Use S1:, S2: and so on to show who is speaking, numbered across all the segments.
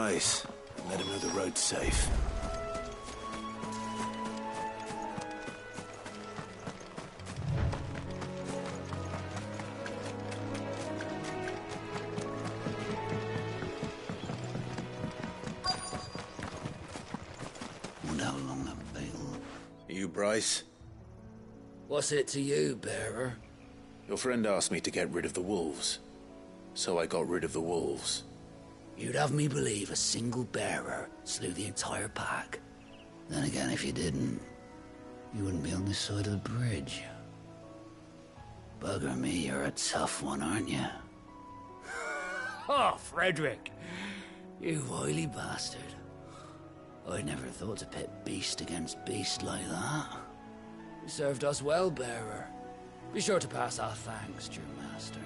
S1: Bryce. Let him know the road's safe.
S2: Wonder how long that bait will...
S1: You, Bryce?
S3: What's it to you, bearer?
S1: Your friend asked me to get rid of the wolves. So I got rid of the wolves.
S3: You'd have me believe a single bearer slew the entire pack.
S2: Then again, if you didn't, you wouldn't be on this side of the bridge. Bugger me, you're a tough one, aren't you?
S3: Oh, Frederick! You wily bastard. I never thought to pit beast against beast like that. You served us well, bearer. Be sure to pass our thanks to your master.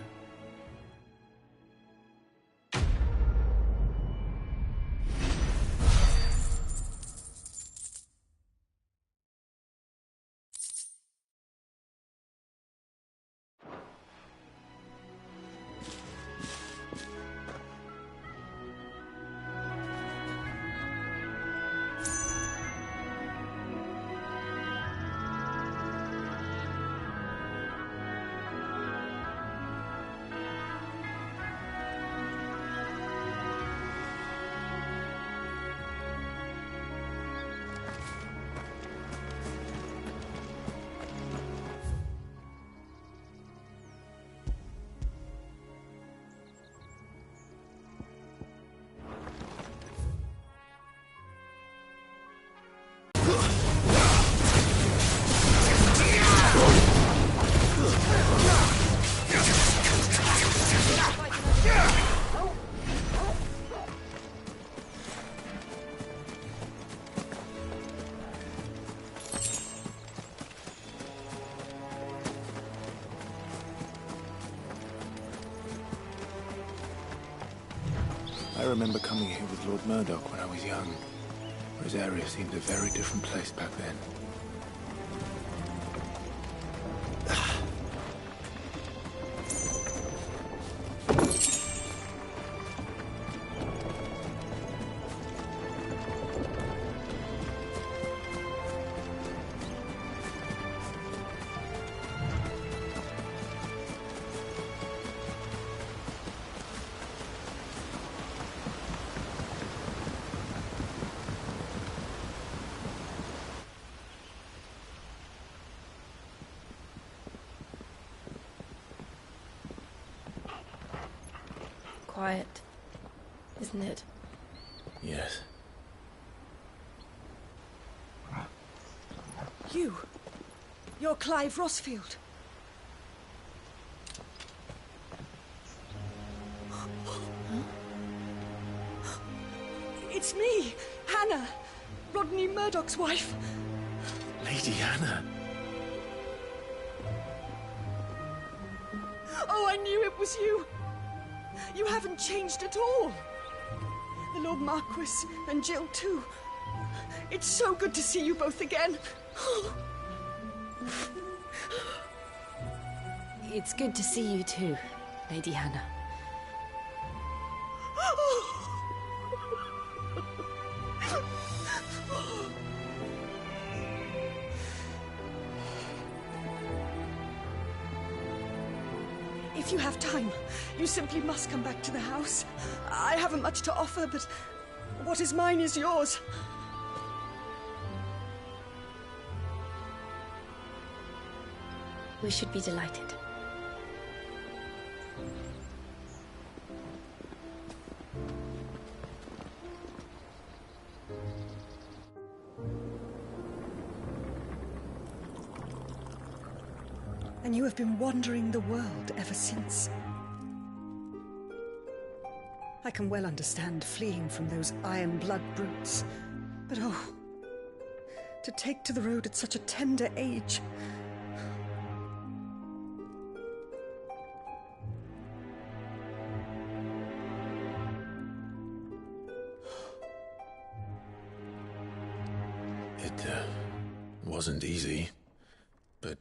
S1: I remember coming here with Lord Murdoch when I was young. Rosaria seemed a very different place back then.
S4: Quiet, isn't it?
S1: Yes.
S5: You're Clive Rossfield. It's me, Hannah, Rodney Murdoch's wife.
S1: Lady Hannah.
S5: Oh, I knew it was you. You haven't changed at all. The Lord Marquis and Jill too. It's so good to see you both again.
S4: It's good to see you too, Lady Hannah.
S5: If you have time, you simply must come back to the house. I haven't much to offer, but what is mine is yours.
S4: We should be delighted.
S5: And you have been wandering the world ever since. I can well understand fleeing from those iron blood brutes, but oh, to take to the road at such a tender age.
S1: It wasn't easy, but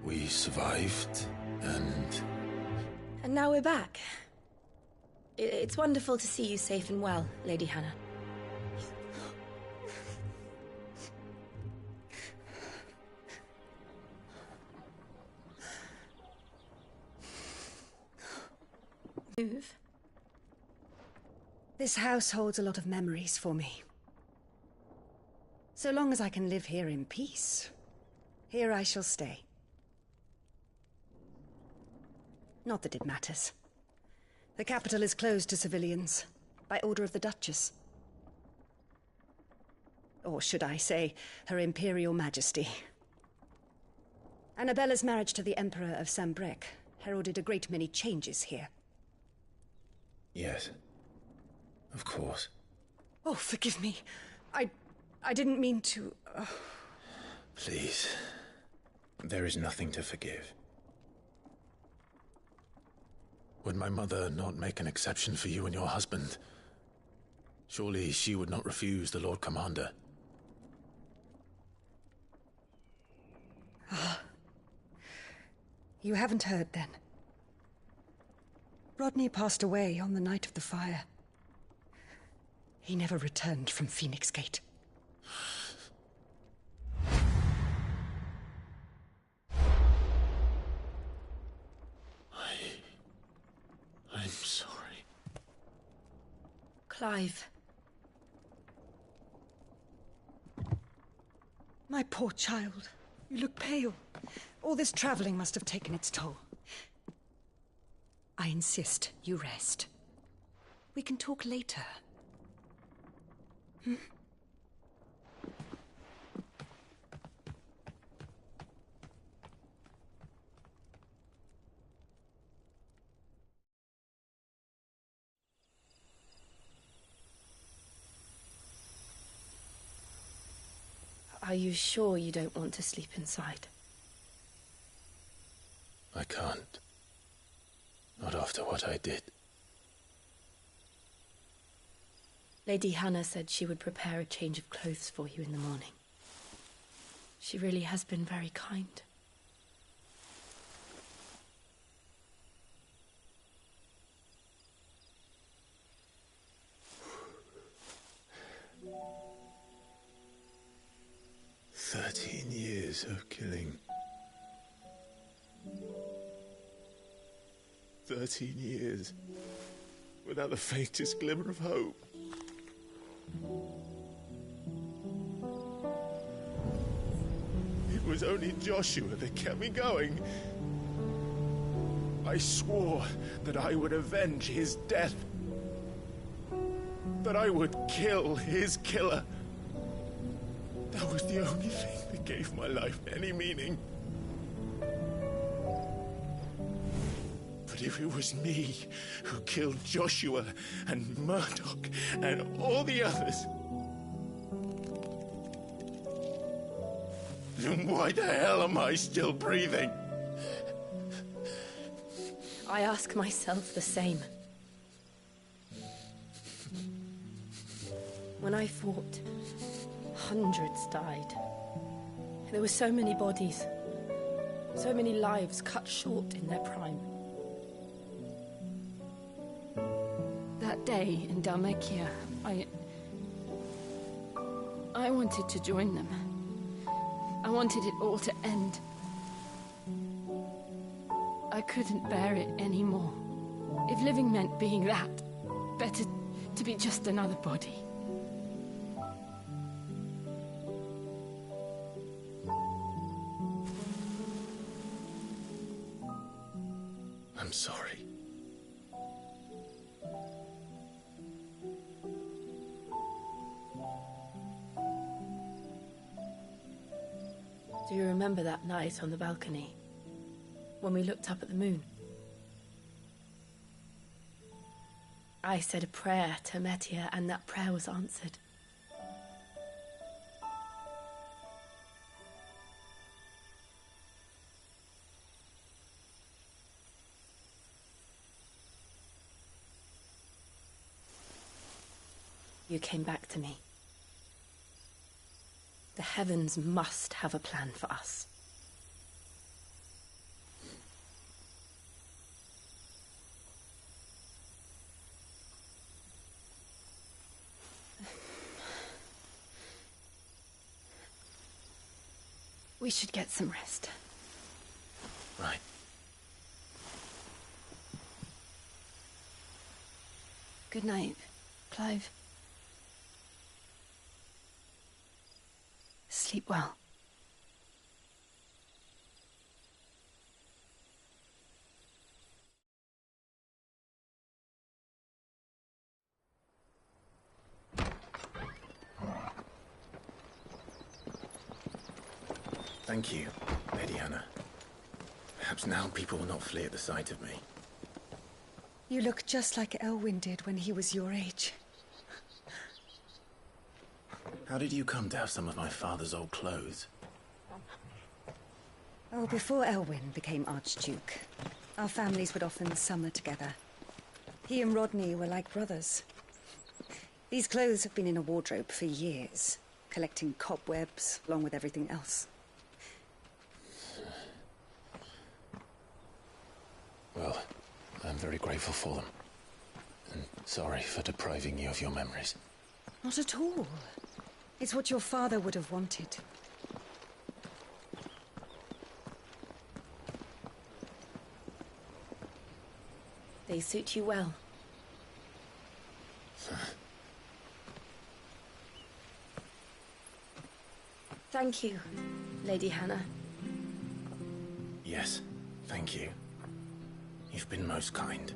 S1: we survived, and
S4: And now we're back. It's wonderful to see you safe and well, Lady Hannah. Move.
S5: This house holds a lot of memories for me. So long as I can live here in peace, here I shall stay. Not that it matters. The capital is closed to civilians, by order of the Duchess. Or should I say, Her Imperial Majesty. Annabella's marriage to the Emperor of Sambrec heralded a great many changes here.
S1: Yes. Of course.
S5: Oh, forgive me. I didn't mean to...
S1: Please. There is nothing to forgive. Would my mother not make an exception for you and your husband? Surely she would not refuse the Lord Commander.
S5: You haven't heard, then. Rodney passed away on the night of the fire. He never returned from Phoenix Gate.
S1: I'm sorry.
S4: Clive.
S5: My poor child. You look pale. All this traveling must have taken its toll. I insist you rest. We can talk later.
S4: Are you sure you don't want to sleep inside?
S1: I can't. Not after what I did.
S4: Lady Hannah said she would prepare a change of clothes for you in the morning. She really has been very kind.
S1: Years of killing. 13 years without the faintest glimmer of hope. It was only Joshua that kept me going. I swore that I would avenge his death. That I would kill his killer. That was the only thing that gave my life any meaning. But if it was me who killed Joshua and Murdoch and all the others, then why the hell am I still breathing?
S4: I ask myself the same. When I fought, hundreds died. There were so many bodies, so many lives cut short in their prime. That day in Dalmekia, I wanted to join them. I wanted it all to end. I couldn't bear it anymore. If living meant being that, better to be just another body.
S1: I'm sorry.
S4: Do you remember that night on the balcony, when we looked up at the moon? I said a prayer to Metia, and that prayer was answered. You came back to me. The heavens must have a plan for us. We should get some rest.
S1: Right.
S4: Good night, Clive. Sleep well.
S1: Thank you, Lady Hannah. Perhaps now people will not flee at the sight of me.
S5: You look just like Elwyn did when he was your age.
S1: How did you come to have some of my father's old clothes?
S5: Oh, before Elwyn became Archduke, our families would often summer together. He and Rodney were like brothers. These clothes have been in a wardrobe for years, collecting cobwebs along with everything else.
S1: Well, I'm very grateful for them. And sorry for depriving you of your memories.
S5: Not at all. It's what your father would have wanted.
S4: They suit you well. Thank you, Lady Hannah.
S1: Yes, thank you. You've been most kind.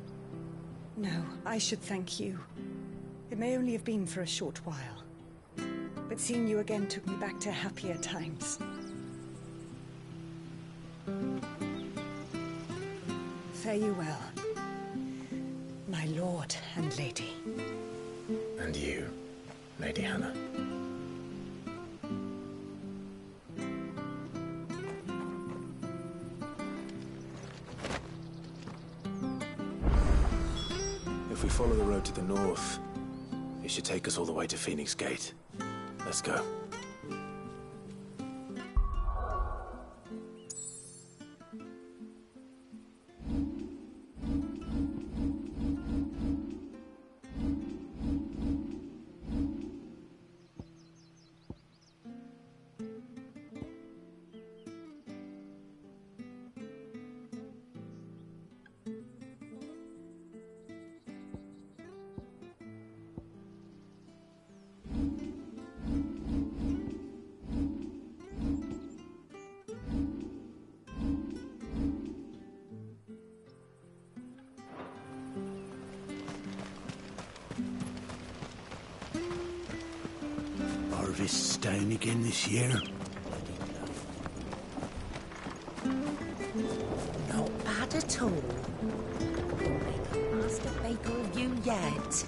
S5: No, I should thank you. It may only have been for a short while, but seeing you again took me back to happier times. Fare you well, my lord and lady.
S1: And you, Lady Hannah. If we follow the road to the north, it should take us all the way to Phoenix Gate. Let's go.
S2: Harvest down again this year?
S6: Not bad at all. We'll make a master baker of you yet.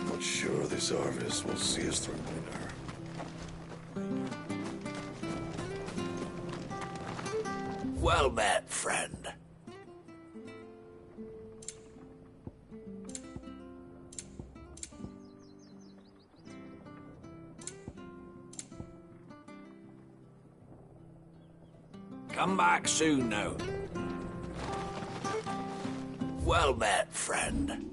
S7: Not sure this harvest will see us through winter.
S2: Well met, friend. Come back soon now. Well met, friend.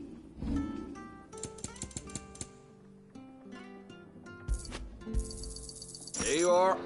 S2: Here you are.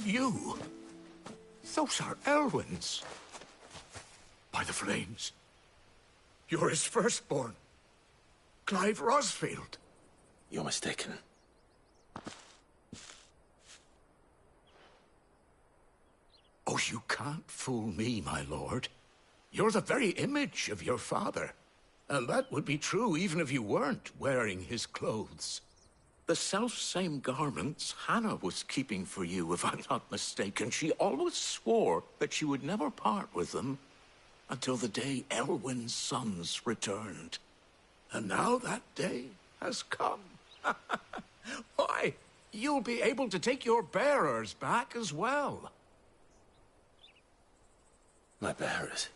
S8: You? Those are Elwyn's. By the flames. You're his firstborn. Clive Rosfield.
S1: You're mistaken.
S8: Oh, you can't fool me, my lord. You're the very image of your father. And that would be true even if you weren't wearing his clothes. The self-same garments Hannah was keeping for you, if I'm not mistaken. She always swore that she would never part with them until the day Elwyn's sons returned. And now that day has come. Why, you'll be able to take your bearers back as well.
S1: My bearers?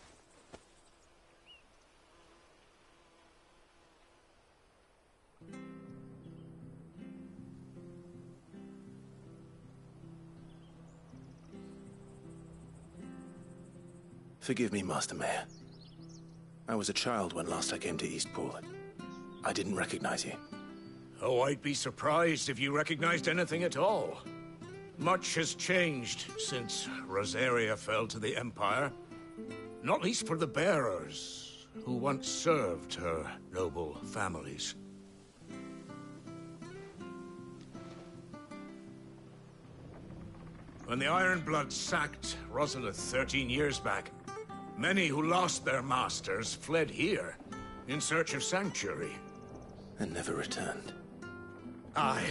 S1: Forgive me, Master Mayor. I was a child when last I came to Eastpool. I didn't recognize you.
S8: Oh, I'd be surprised if you recognized anything at all. Much has changed since Rosaria fell to the Empire. Not least for the bearers, who once served her noble families. When the Ironbloods sacked Rosalith 13 years back, many who lost their masters fled here in search of sanctuary.
S1: And never returned.
S8: Aye.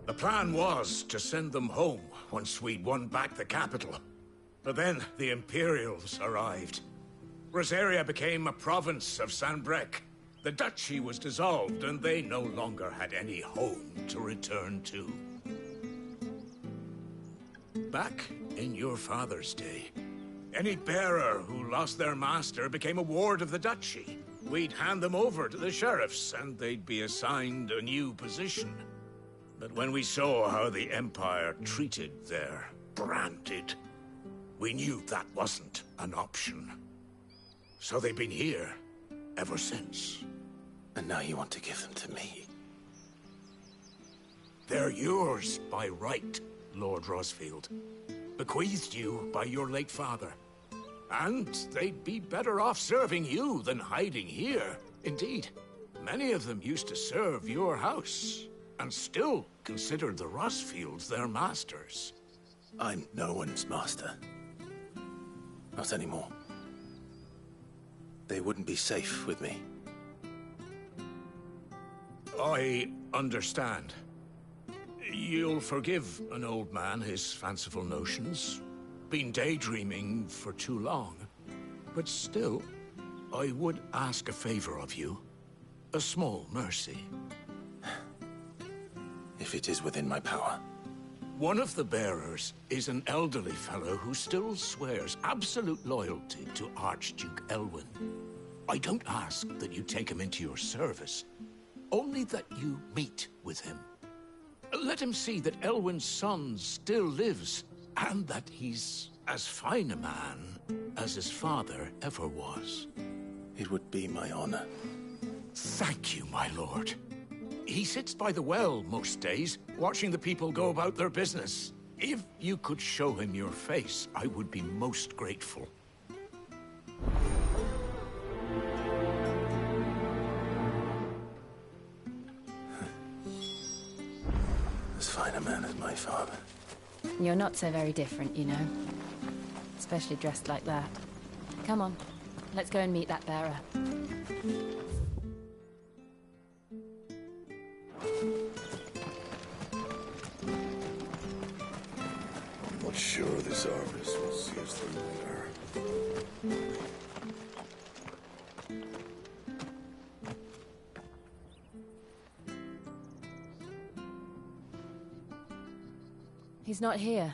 S8: The plan was to send them home once we'd won back the capital. But then the Imperials arrived. Rosaria became a province of Sanbreque. The duchy was dissolved, and they no longer had any home to return to. Back in your father's day, any bearer who lost their master became a ward of the duchy. We'd hand them over to the sheriffs, and they'd be assigned a new position. But when we saw how the Empire treated their branded, we knew that wasn't an option. So they've been here ever since.
S1: And now you want to give them to me?
S8: They're yours by right, Lord Rosfield. Bequeathed you by your late father. And they'd be better off serving you than hiding here. Indeed, many of them used to serve your house, and still considered the Rosfields their masters.
S1: I'm no one's master. Not anymore. They wouldn't be safe with me.
S8: I understand. You'll forgive an old man his fanciful notions. Been daydreaming for too long. But still, I would ask a favor of you. A small mercy.
S1: If it is within my power.
S8: One of the bearers is an elderly fellow who still swears absolute loyalty to Archduke Elwyn. I don't ask that you take him into your service, only that you meet with him. Let him see that Elwyn's son still lives, and that he's as fine a man as his father ever was.
S1: It would be my honor.
S8: Thank you, my lord. He sits by the well most days, watching the people go about their business. If you could show him your face, I would be most grateful.
S1: As fine a man as my father.
S9: You're not so very different, you know. Especially dressed like that. Come on, let's go and meet that bearer.
S7: I'm not sure this harvest will see us through winter.
S9: He's not here.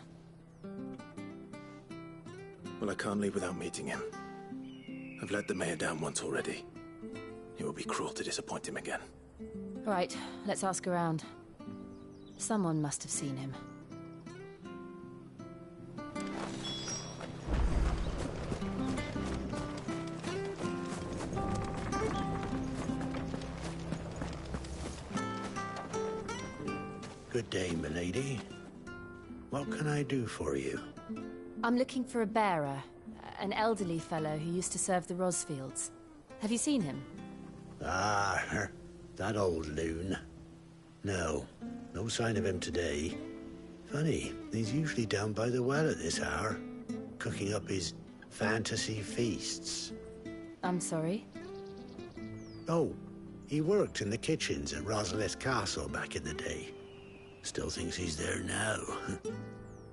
S1: Well, I can't leave without meeting him. I've let the mayor down once already. It would be cruel to disappoint him again.
S9: Right, let's ask around. Someone must have seen him.
S2: Good day, milady. What can I do for you?
S9: I'm looking for a bearer, an elderly fellow who used to serve the Rosfields. Have you seen him?
S2: Ah, that old loon. No sign of him today. Funny, he's usually down by the well at this hour, cooking up his fantasy feasts.
S9: I'm sorry?
S2: Oh, he worked in the kitchens at Rosalith Castle back in the day. Still thinks he's there now.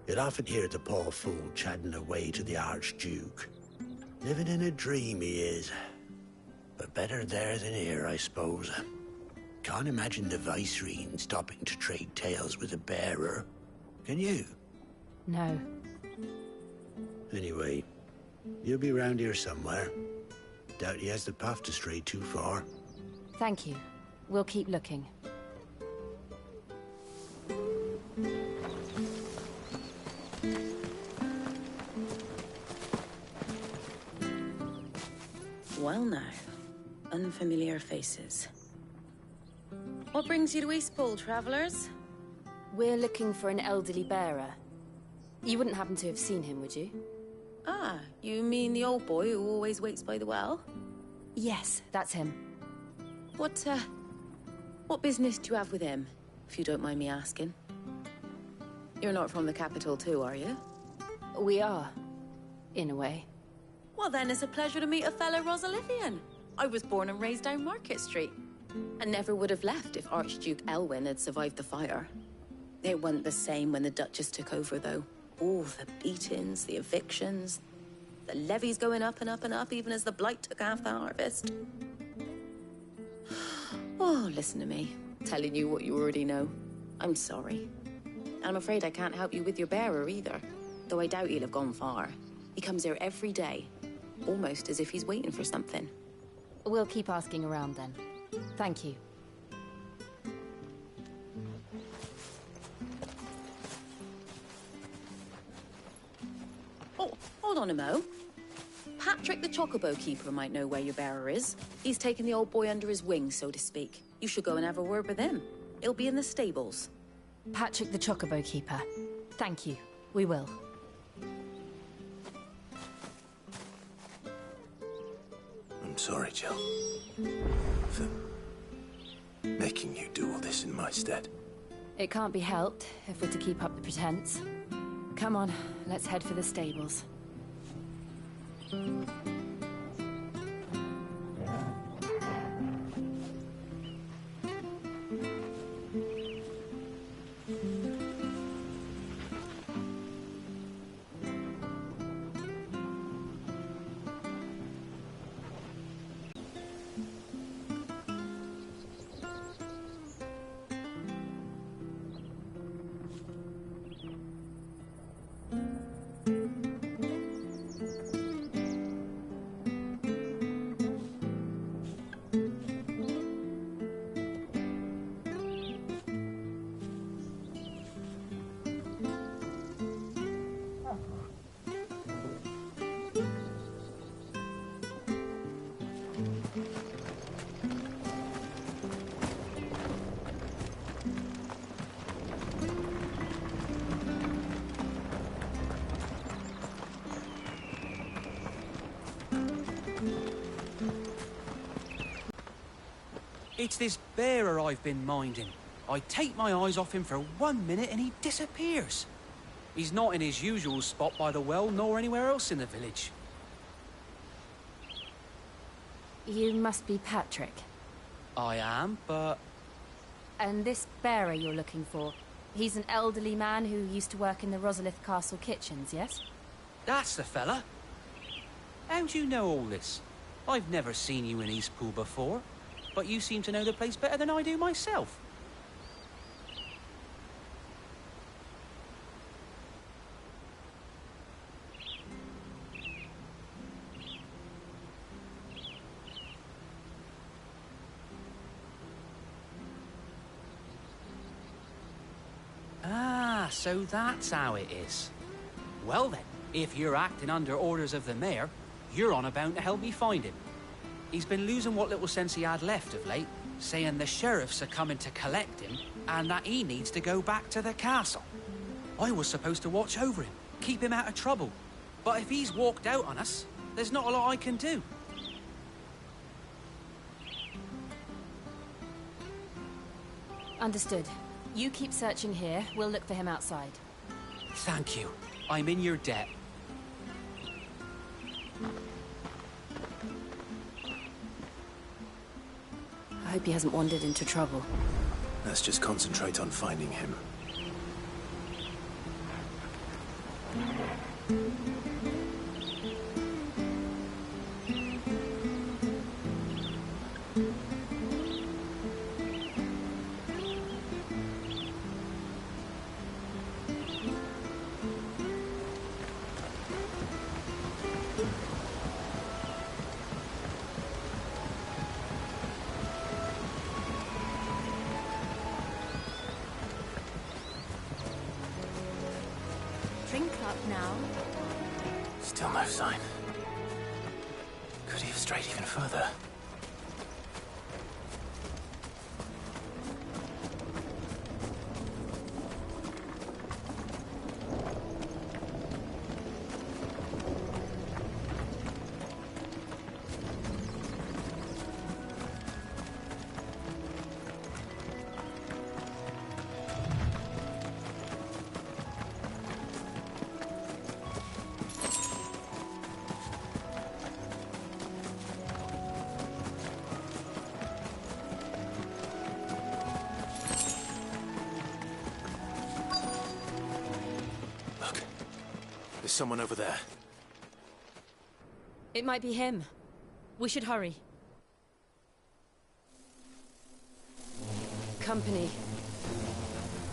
S2: You'd often hear the poor fool chatting away to the Archduke. Living in a dream he is. But better there than here, I suppose. Can't imagine the Vicereine stopping to trade tales with a bearer. Can you?
S9: No.
S2: Anyway, you'll be round here somewhere. Doubt he has the path to stray too far.
S9: Thank you. We'll keep looking.
S6: Well now, unfamiliar faces. What brings you to Eastpool, travellers?
S9: We're looking for an elderly bearer. You wouldn't happen to have seen him, would you?
S6: Ah, you mean the old boy who always waits by the well?
S9: Yes, that's him.
S6: What business do you have with him, if you don't mind me asking? You're not from the capital too, are you?
S9: We are, in a way.
S6: Well then, it's a pleasure to meet a fellow Rosalithian. I was born and raised down Market Street. And never would have left if Archduke Elwyn had survived the fire. It wasn't the same when the Duchess took over, though. All the beatings, the evictions, the levies going up and up and up, even as the blight took half the harvest. Oh, listen to me, telling you what you already know. I'm sorry. I'm afraid I can't help you with your bearer either, though I doubt he'll have gone far. He comes here every day, almost as if he's waiting for something.
S9: We'll keep asking around then. Thank you.
S6: Oh, hold on a mo. Patrick the Chocobo Keeper might know where your bearer is. He's taken the old boy under his wing, so to speak. You should go and have a word with him. He'll be in the stables.
S9: Patrick the Chocobo Keeper. Thank you. We will.
S1: I'm sorry, Jill. For making you do all this in my stead.
S9: It can't be helped if we're to keep up the pretense. Come on, let's head for the stables.
S10: It's this bearer I've been minding. I take my eyes off him for 1 minute and he disappears. He's not in his usual spot by the well, nor anywhere else in the village.
S9: You must be Patrick.
S10: I am, but...
S9: And this bearer you're looking for, he's an elderly man who used to work in the Rosalith Castle kitchens, yes?
S10: That's the fella. How do you know all this? I've never seen you in Eastpool before, but you seem to know the place better than I do myself. Ah, so that's how it is. Well then, if you're acting under orders of the mayor, you're on about to help me find him. He's been losing what little sense he had left of late, saying the sheriffs are coming to collect him, and that he needs to go back to the castle. I was supposed to watch over him, keep him out of trouble. But if he's walked out on us, there's not a lot I can do.
S9: Understood. You keep searching here, we'll look for him outside.
S10: Thank you. I'm in your debt.
S9: I hope he hasn't wandered into trouble.
S1: Let's just concentrate on finding him.
S4: Drink up now.
S1: Still no sign. Could he have strayed even further? There's someone over there.
S9: It might be him. We should hurry. Company.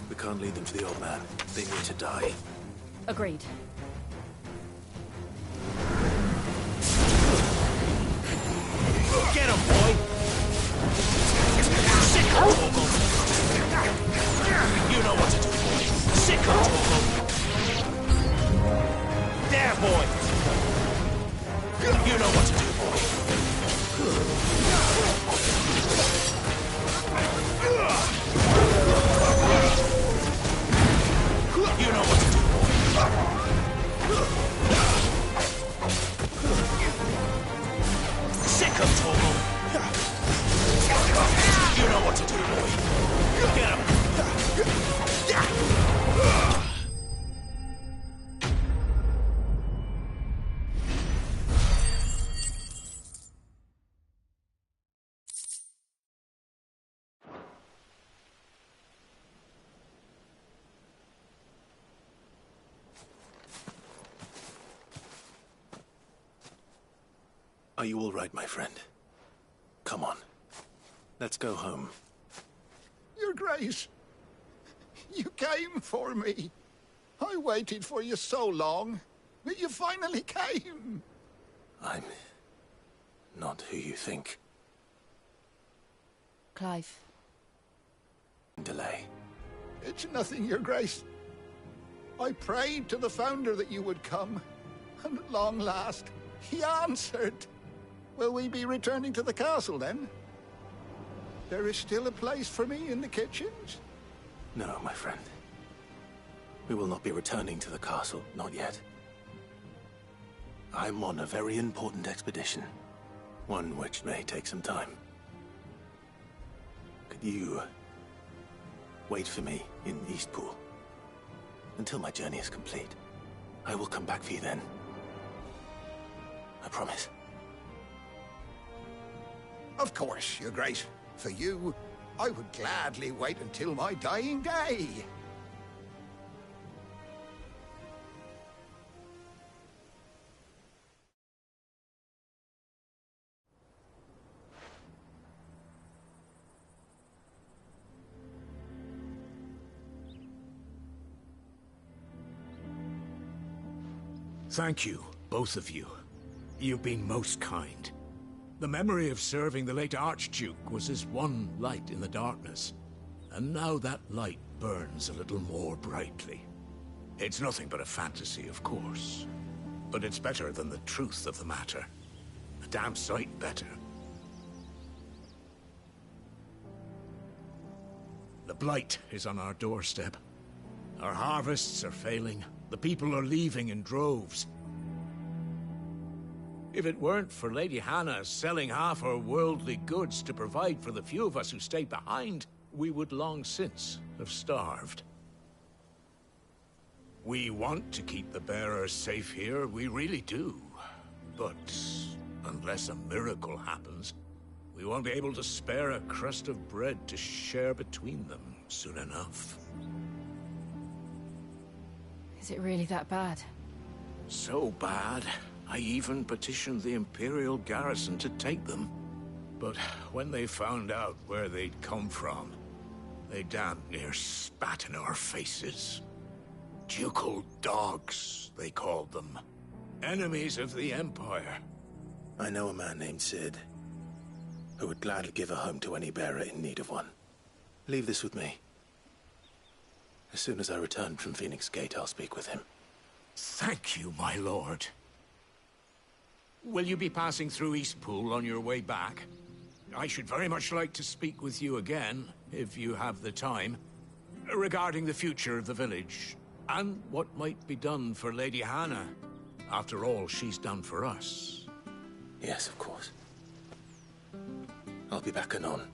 S1: We can't lead them to the old man. They need to die.
S9: Agreed.
S1: Get him, boy! Sicko, Torgal! You know what to do, boy! Sicko, Torgal! There, boy! You know what to do, boy! You know what to do, boy! Sicko, Torgal! You know what to do, boy! Get him! Are you all right, my friend? Come on. Let's go home.
S11: Your Grace, you came for me. I waited for you so long, but you finally came.
S1: I'm not who you think.
S9: Clive.
S1: Delay.
S11: It's nothing, Your Grace. I prayed to the Founder that you would come, and at long last, he answered. Will we be returning to the castle, then? There is still a place for me in the kitchens?
S1: No, my friend. We will not be returning to the castle, not yet. I'm on a very important expedition. One which may take some time. Could you wait for me in Eastpool until my journey is complete? I will come back for you then. I promise.
S11: Of course, Your Grace. For you, I would gladly wait until my dying day.
S8: Thank you, both of you. You've been most kind. The memory of serving the late Archduke was as one light in the darkness, and now that light burns a little more brightly. It's nothing but a fantasy, of course, but it's better than the truth of the matter. A damn sight better. The Blight is on our doorstep. Our harvests are failing. The people are leaving in droves. If it weren't for Lady Hannah selling half her worldly goods to provide for the few of us who stayed behind, we would long since have starved. We want to keep the bearers safe here, we really do. But unless a miracle happens, we won't be able to spare a crust of bread to share between them soon enough.
S9: Is it really that bad?
S8: So bad, I even petitioned the Imperial garrison to take them. But when they found out where they'd come from, they damn near spat in our faces. Ducal dogs, they called them. Enemies of the Empire.
S1: I know a man named Sid, who would gladly give a home to any bearer in need of one. Leave this with me. As soon as I return from Phoenix Gate, I'll speak with him.
S8: Thank you, my lord. Will you be passing through Eastpool on your way back? I should very much like to speak with you again, if you have the time, regarding the future of the village, and what might be done for Lady Hannah, after all she's done for us.
S1: Yes, of course. I'll be back anon.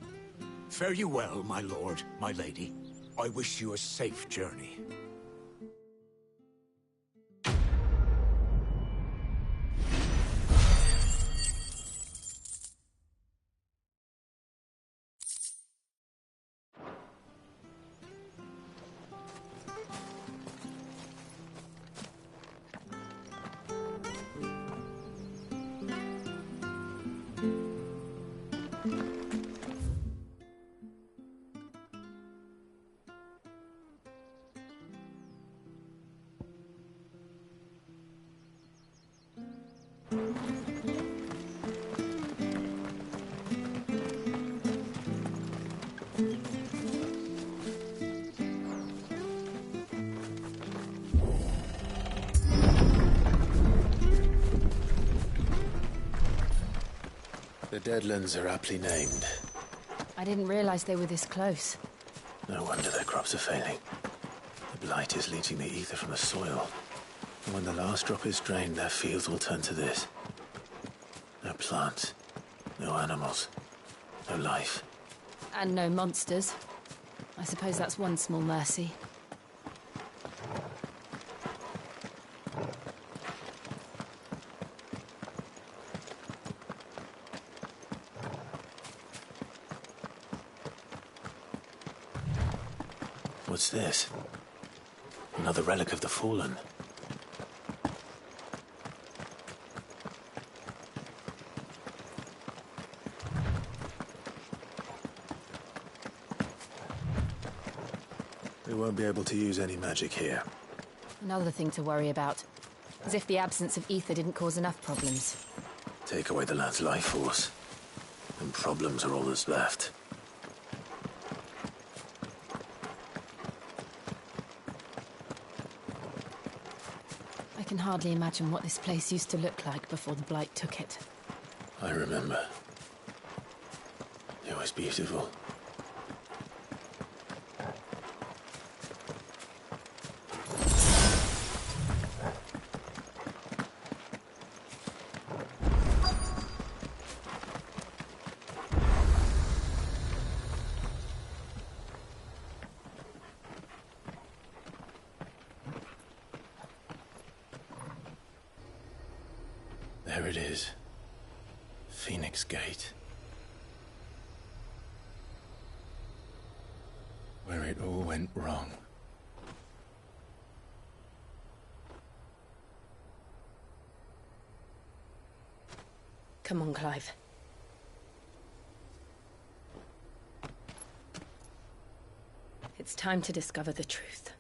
S8: Fare you well, my lord, my lady. I wish you a safe journey.
S1: The Deadlands are aptly named.
S9: I didn't realize they were this close.
S1: No wonder their crops are failing. The blight is leaching the ether from the soil. And when the last drop is drained, their fields will turn to this. No plants, no animals, no life.
S9: And no monsters. I suppose that's one small mercy.
S1: What's this? Another relic of the Fallen. We won't be able to use any magic here.
S9: Another thing to worry about. As if the absence of ether didn't cause enough problems.
S1: Take away the lad's life force, and problems are all that's left.
S9: I can hardly imagine what this place used to look like before the Blight took it.
S1: I remember. It was beautiful. There it is. Phoenix Gate. Where it all went wrong.
S4: Come on, Clive. It's time to discover the truth.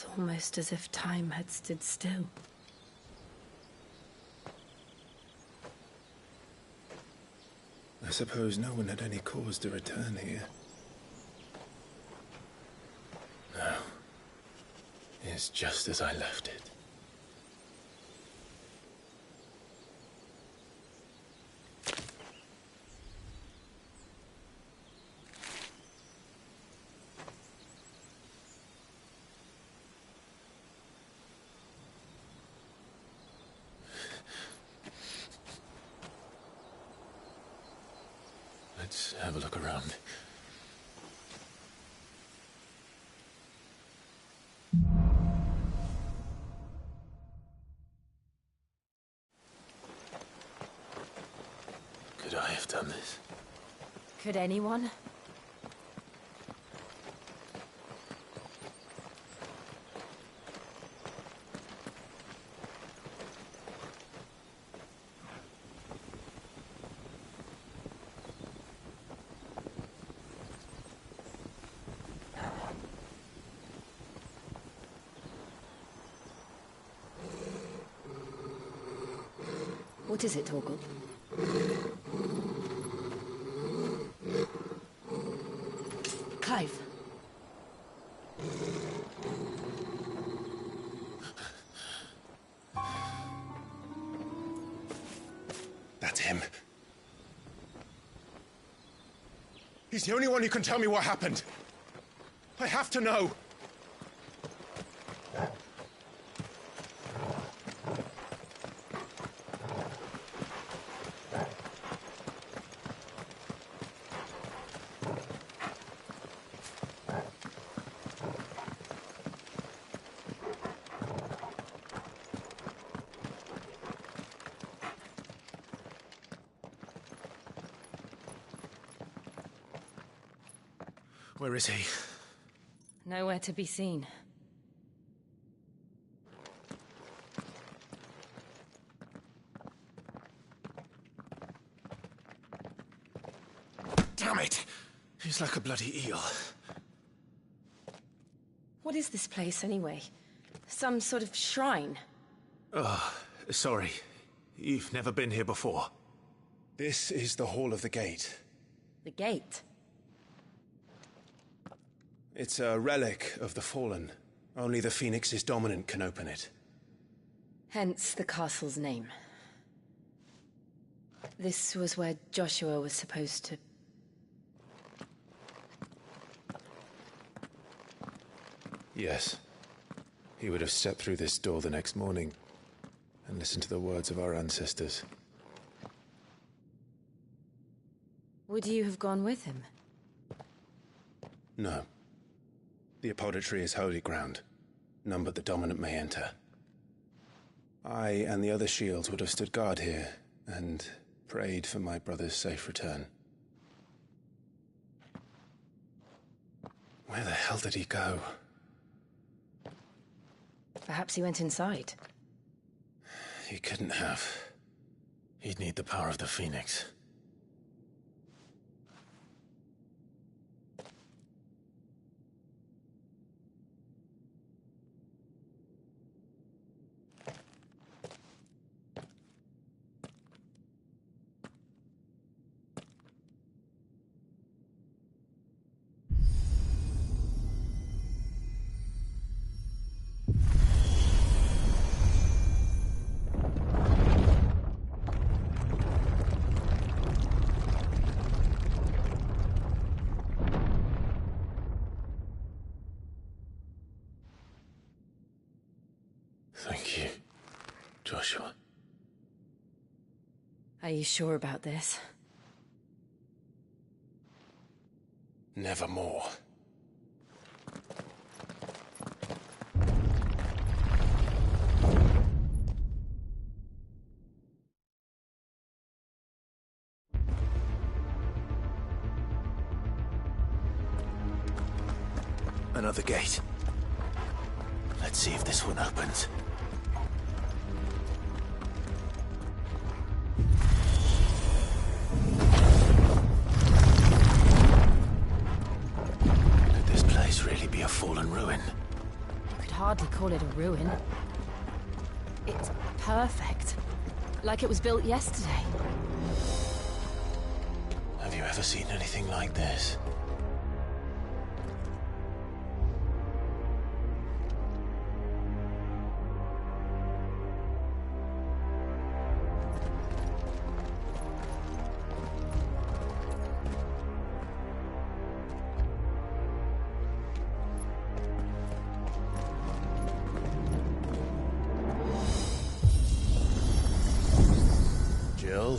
S4: It's almost as if time had stood still.
S1: I suppose no one had any cause to return here. No. It's just as I left it. Let's have a look around. Could I have done this?
S9: Could anyone?
S5: What is it, Torgal? Clive.
S1: That's him. He's the only one who can tell me what happened. I have to know. Where is he?
S9: Nowhere to be seen.
S1: Damn it! He's like a bloody eel.
S4: What is this place, anyway? Some sort of shrine?
S1: Oh, sorry. You've never been here before. This is the Hall of the Gate.
S4: The gate?
S1: It's a relic of the Fallen. Only the Phoenix's dominant can open it.
S4: Hence the castle's name. This was where Joshua was supposed to...
S1: Yes. He would have stepped through this door the next morning and listened to the words of our ancestors.
S4: Would you have gone with him?
S1: No. The apodatory is holy ground. None but the dominant may enter. I and the other shields would have stood guard here and prayed for my brother's safe return. Where the hell did he go?
S4: Perhaps he went inside.
S1: He couldn't have. He'd need the power of the Phoenix. Thank you, Joshua.
S4: Are you sure about this?
S1: Nevermore. Another gate. Let's see if this one opens. Could this place really be a fallen ruin?
S9: You could hardly exactly call it a ruin. It's perfect. Like it was built yesterday.
S1: Have you ever seen anything like this? Jill?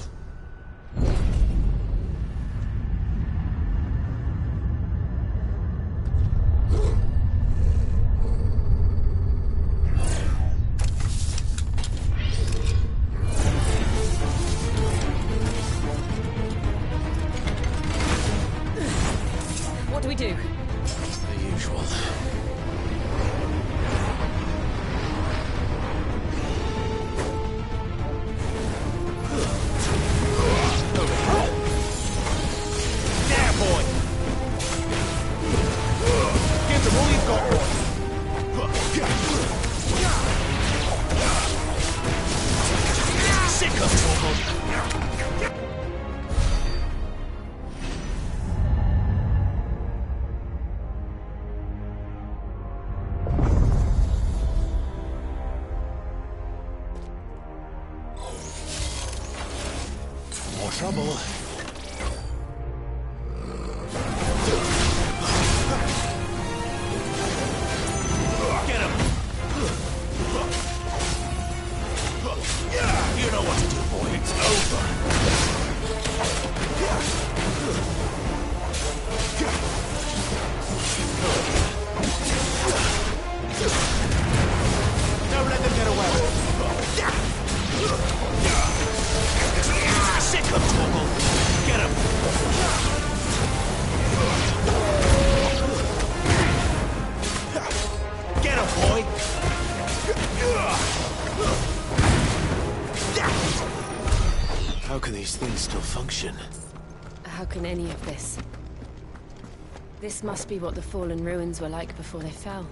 S9: What do we do?
S1: The usual. More trouble. Get him! You know what to do, boy. It's over. Don't let them get away. Sick of trouble. Get him. Get him, boy. How can these things still function?
S9: How can any of this? This must be what the fallen ruins were like before they fell.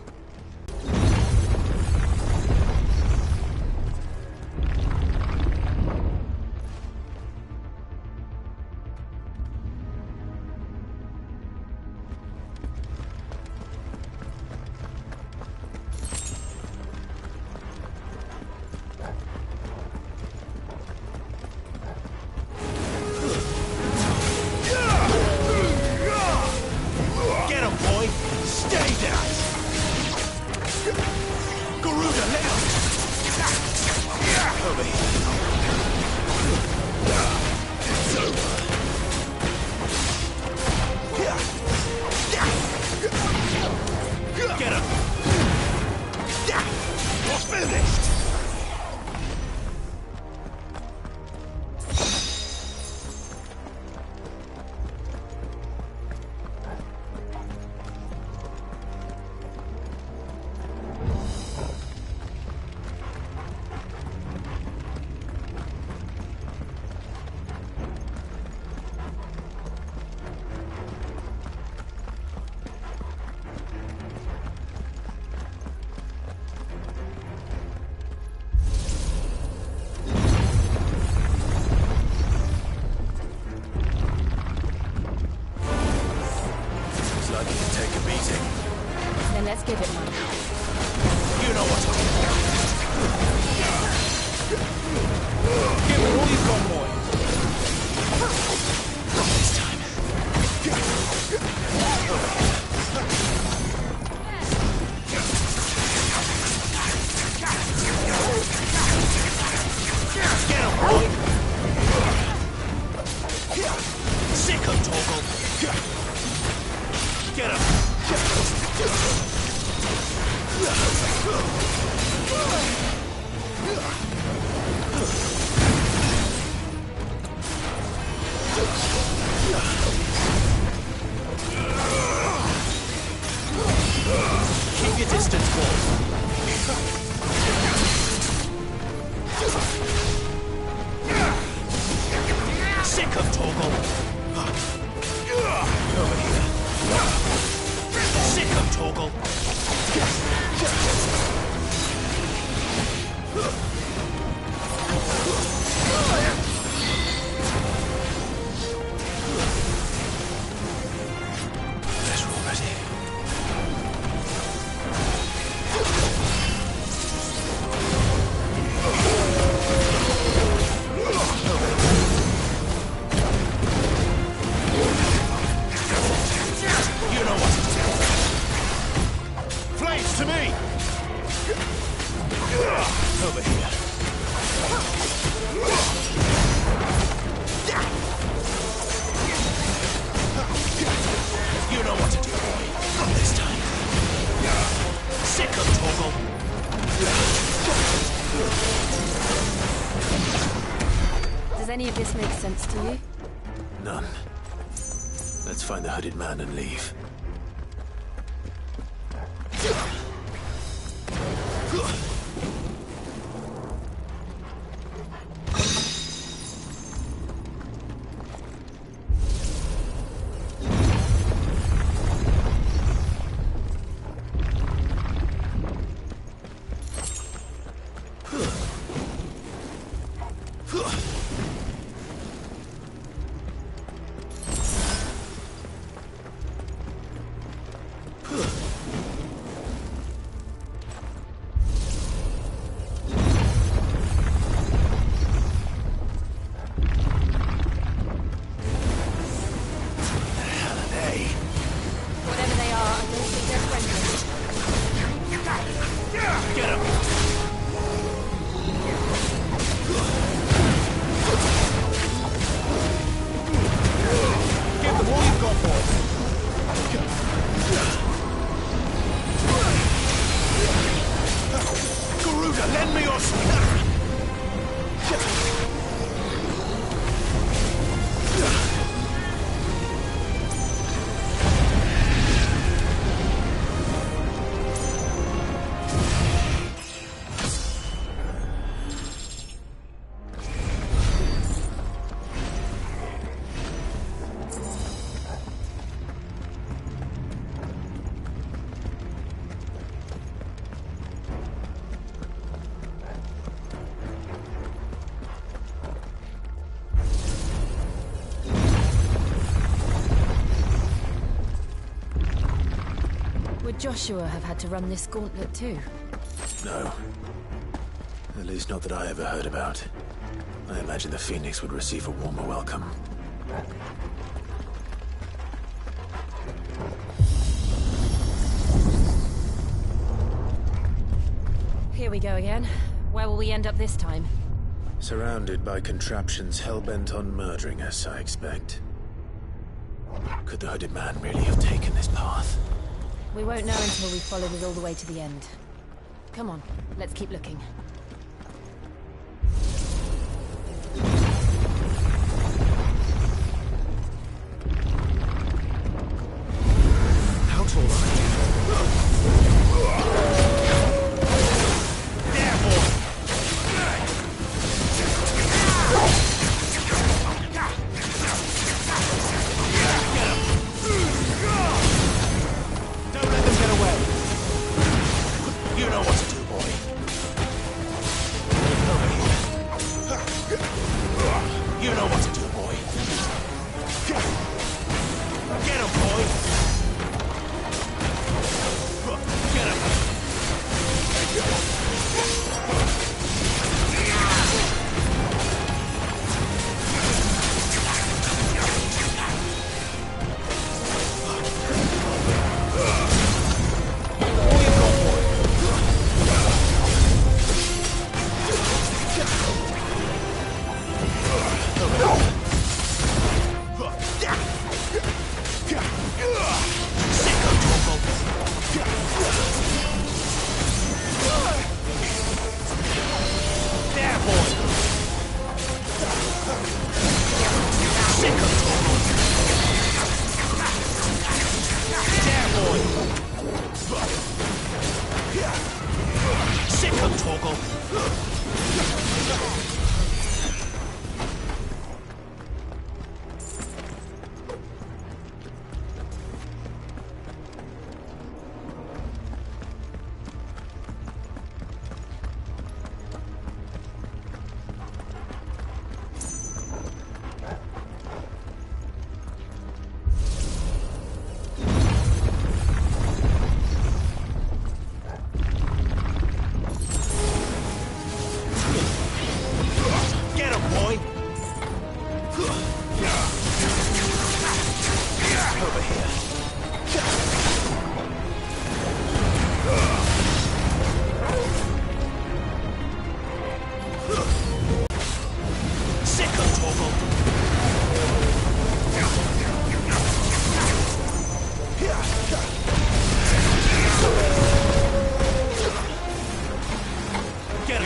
S1: Over here. You know what to do, boy. Not this time. Sick of Torgal.
S9: Does any of this make sense to you?
S1: None. Let's find the hooded man and leave.
S9: Would Joshua have had to run this gauntlet too?
S1: No. At least not that I ever heard about. I imagine the Phoenix would receive a warmer welcome.
S9: Here we go again. Where will we end up this time?
S1: Surrounded by contraptions hell-bent on murdering us, I expect. Could the hooded man really have taken this path?
S9: We won't know until we've followed it all the way to the end. Come on, let's keep looking.
S1: How tall are you? There, boy! Don't let them get away. You know what to do, boy. Over here. You know what to do, boy. Get him, boy. Get him.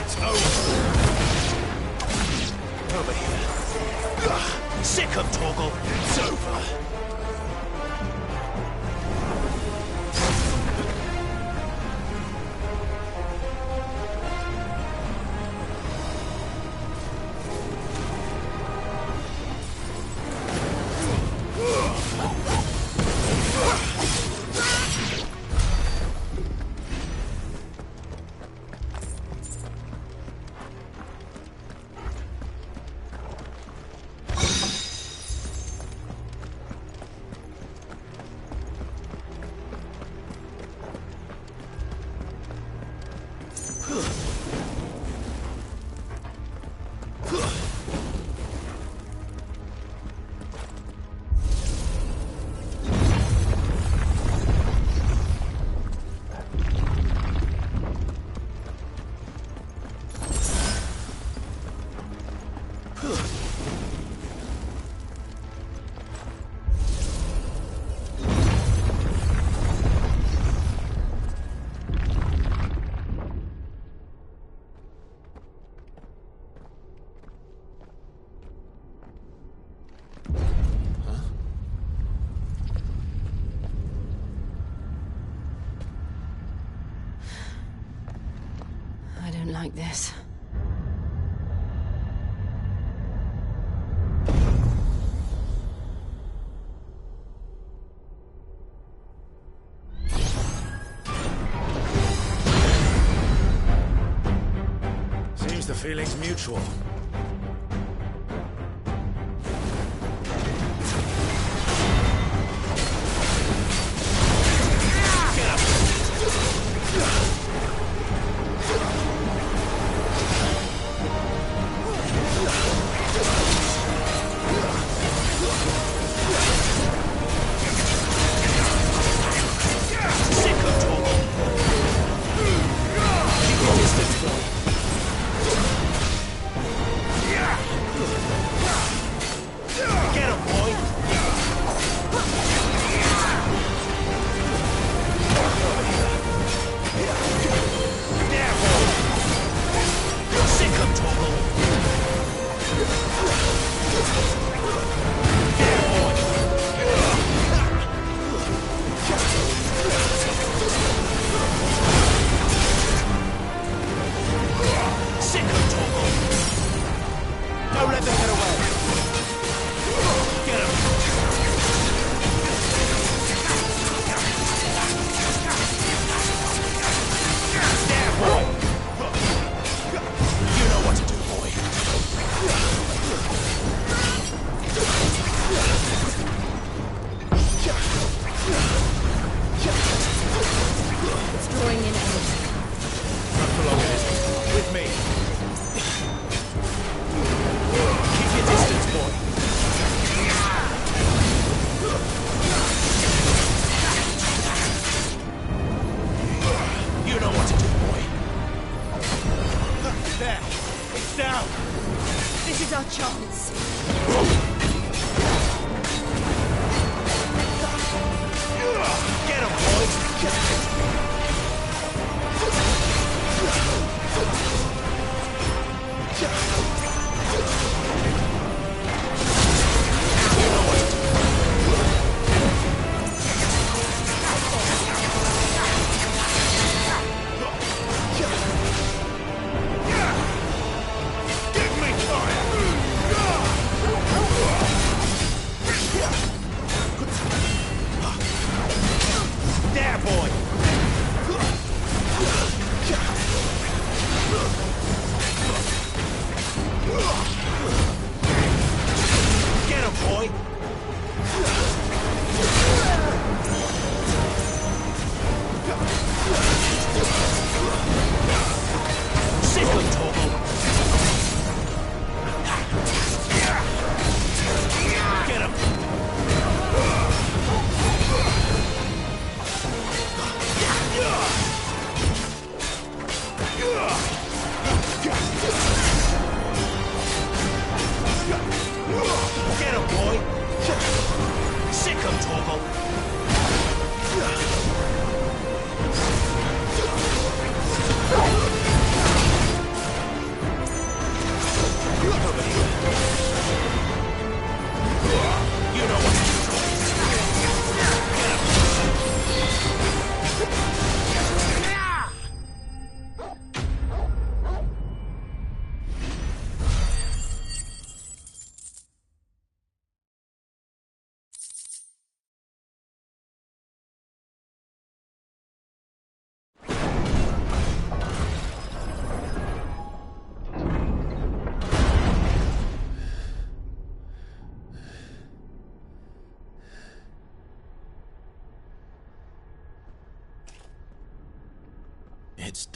S1: It's over. Over here. Ugh, sick of Torgal. It's over.
S4: I don't like this.
S1: Seems the feeling's mutual.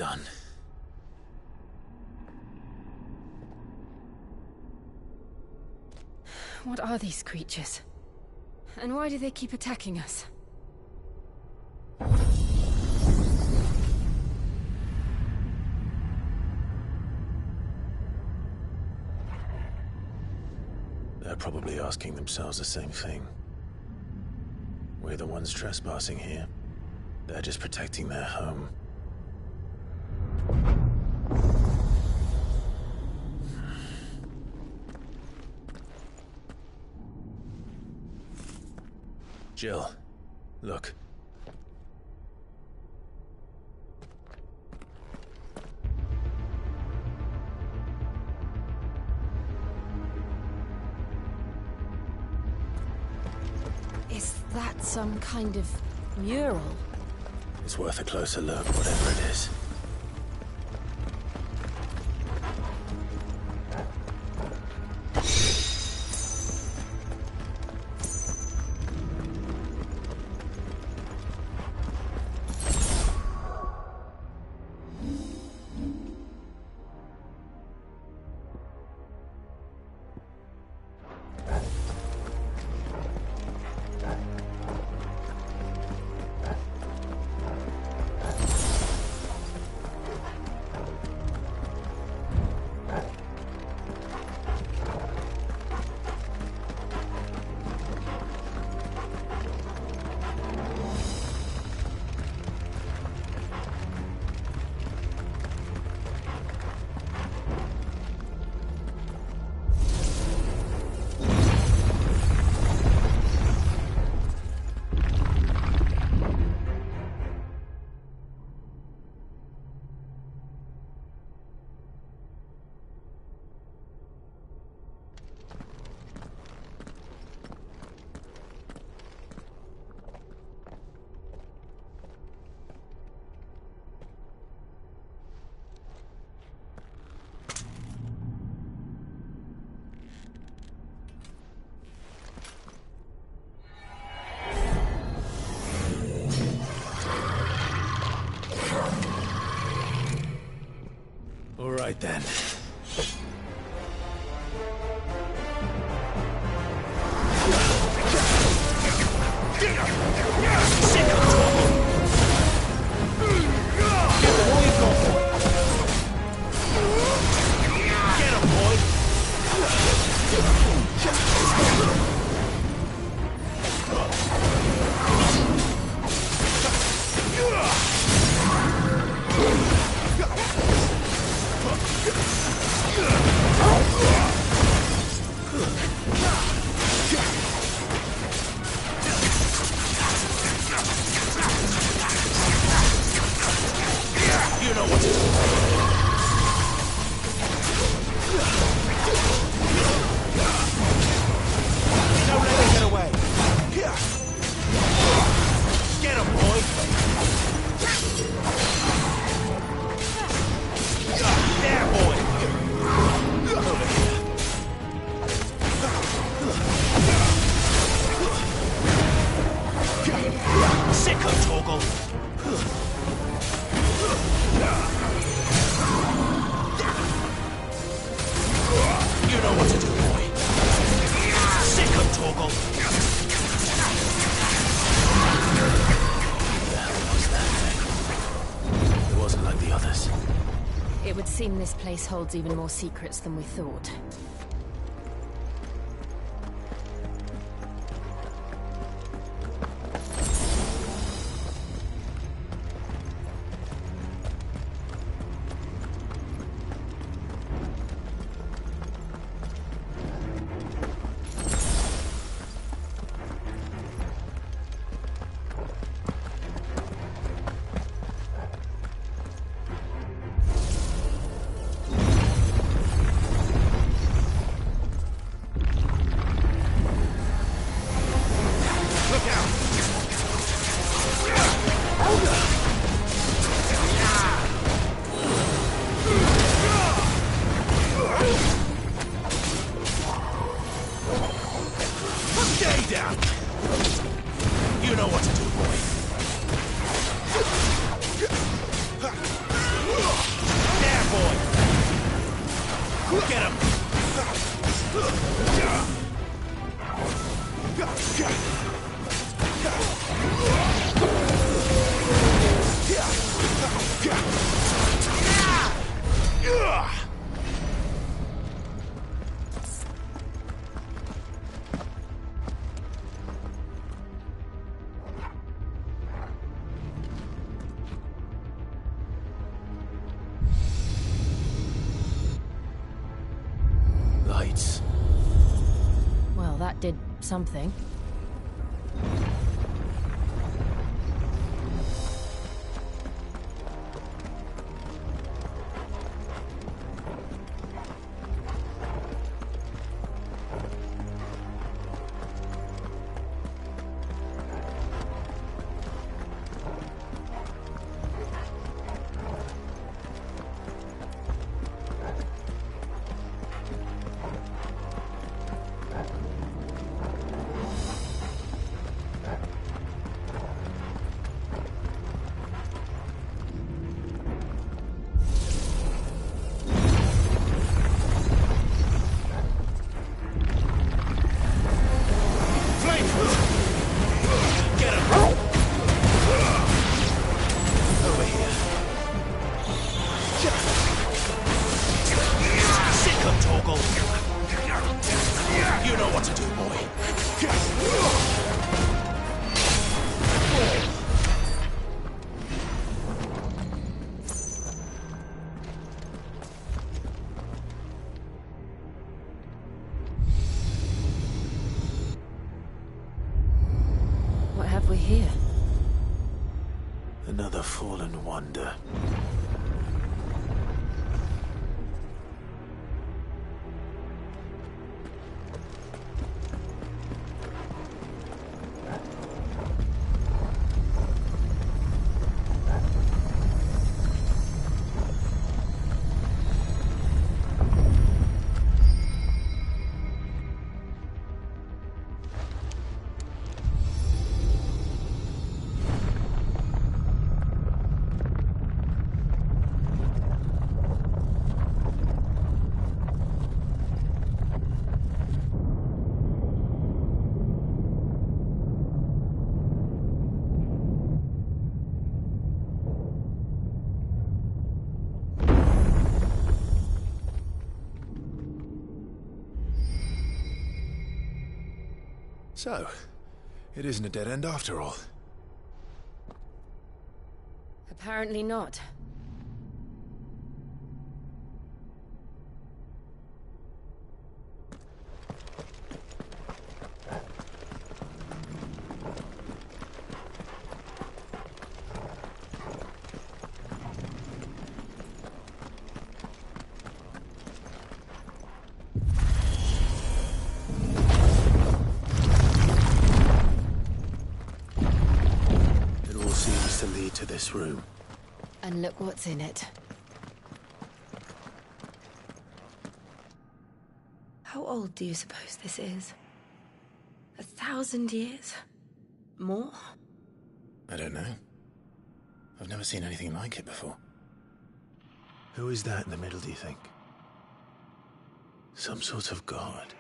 S1: done.
S9: What are these creatures? And why do they keep attacking us?
S1: They're probably asking themselves the same thing. We're the ones trespassing here. They're just protecting their home. Jill, look.
S9: Is that some kind of mural?
S1: It's worth a closer look, whatever it is. All right then.
S9: It would seem this place holds even more secrets than we thought.
S1: Get him! Lights.
S9: Well, that did something. What have we here?
S1: Another fallen wonder.
S12: So, it isn't a dead end after all.
S9: Apparently not.
S1: To lead to this room.
S9: And look what's in it.
S4: How old do you suppose this is? 1,000 years? More?
S1: I don't know. I've never seen anything like it before. Who is that in the middle, do you think? Some sort of god?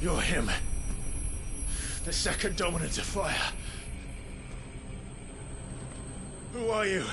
S1: You're him. The second dominant of fire. Who are you?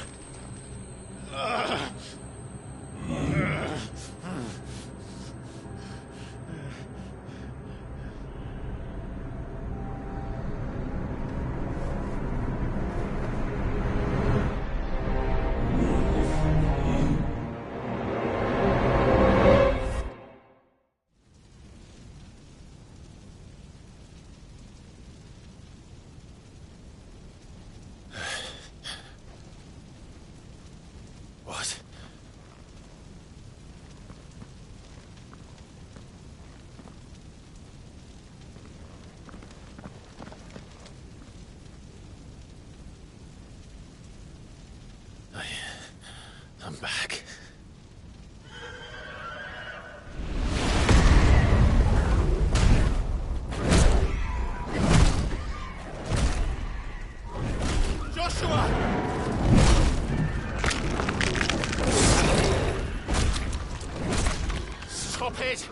S8: Stop it!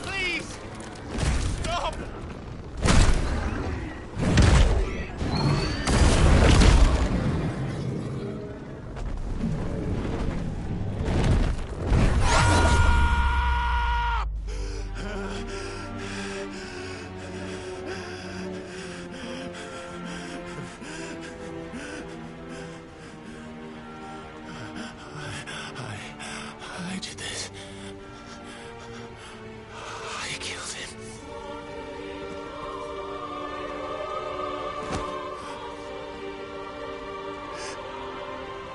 S8: Please! Stop!
S1: I did this. I killed him.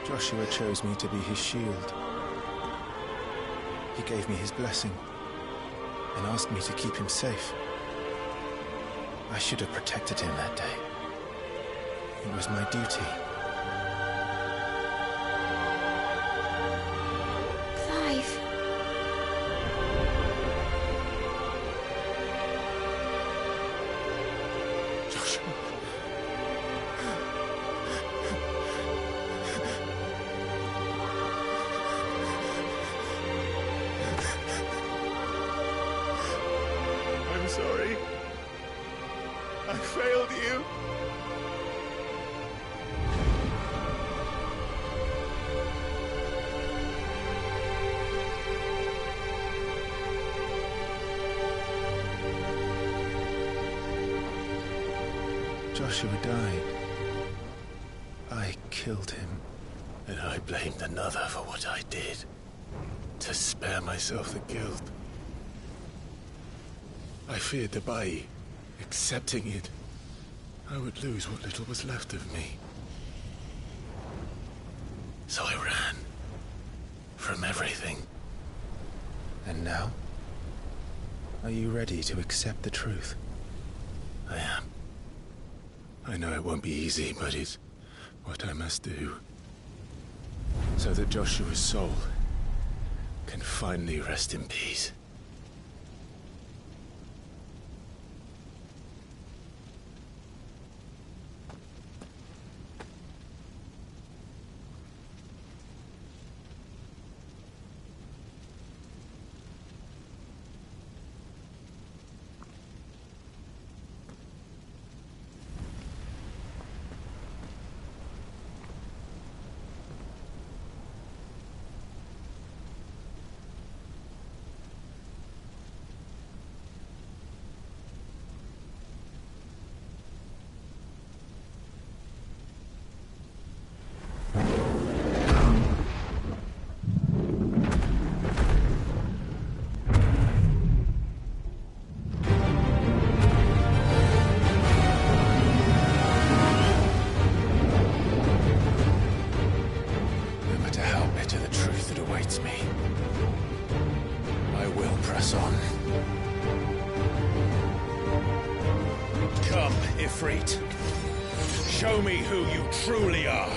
S1: Joshua chose me to be his shield. He gave me his blessing and asked me to keep him safe. I should have protected him that day. It was my duty.
S13: Clive.
S1: Joshua. I'm sorry. I failed you. Joshua died. I killed him. And I blamed another for what I did. To spare myself the guilt. I feared that by accepting it, I would lose what little was left of me. So I ran. From everything. And now? Are you ready to accept the truth? I am. I know it won't be easy, but it's what I must do. So that Joshua's soul can finally rest in peace.
S14: Come, Ifrit. Show me who you truly are.